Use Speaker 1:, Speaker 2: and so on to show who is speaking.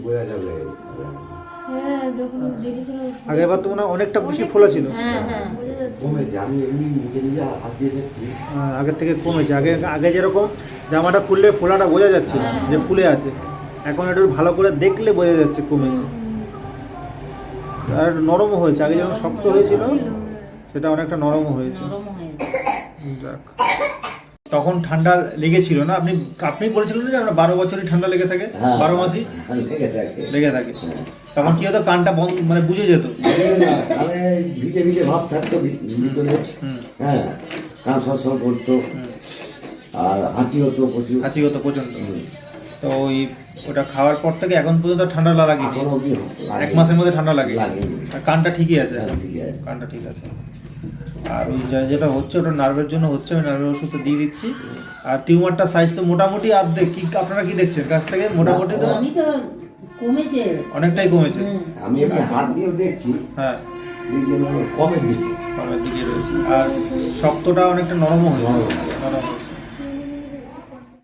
Speaker 1: বোঝা যাবে।
Speaker 2: হ্যাঁ যখন দেখেছিল
Speaker 3: আগেরবার তো মনে হয় অনেকটা বেশি ফোলা ছিল।
Speaker 2: হ্যাঁ হ্যাঁ বোঝা যাচ্ছে।
Speaker 1: কমেছে, আমি এমনি নিজে নিজে হাত দিয়ে দেখছি।
Speaker 3: আগের থেকে কমেছে। আগে আগে যেরকম জামাটা খুললে ফোলাটা বোঝা যাচ্ছে যে ফুলে আছে, এখন একটু ভালো করে দেখলে বোঝা যাচ্ছে কমেছে। আর নরমও হয়েছে, আগে যেমন শক্ত হয়েছিল সেটা অনেকটা নরমও হয়েছে। যাক, তখন ঠান্ডা লেগেছিল না? আপনি আপনি বলেছিলেন যে আমরা 12 বছরই ঠান্ডা লেগে থাকে, 12 মাসই লেগে থাকে। তখন কি হতো, কানটা বন্ধ মানে বুঝে যেত,
Speaker 1: তাহলে ভিজে ভিজে ভাব থাকতো ভিতরে। হ্যাঁ, কান সরসর করতো আর হাঁচি হতো প্রচুর।
Speaker 3: হাঁচি হতো প্রচন্ড। তো ওটা খাওয়ার পর থেকে এখন পর্যন্ত ঠান্ডা লাগে, 1 মাসের মধ্যে ঠান্ডা লাগে। আর কানটা ঠিকই আছে, কানটা ঠিক আছে। আর ওই যেটা হচ্ছে ওটা নার্ভের জন্য হচ্ছে, আমি নার্ভের ওষুধ দিয়ে দিচ্ছি। আর টিউমারটার সাইজ তো মোটামুটি অর্ধেক। কি আপনারা কি দেখছেন কাছ থেকে? মোটামুটি তো
Speaker 2: কমেছে,
Speaker 3: অনেকটাই কমেছে।
Speaker 1: আমি এমনি হাত দিয়েও দেখছি,
Speaker 3: হ্যাঁ
Speaker 1: কমের দিকে
Speaker 3: রয়েছে। আর শক্তটা অনেকটা নরমও হয়েছে, নরম হয়েছে।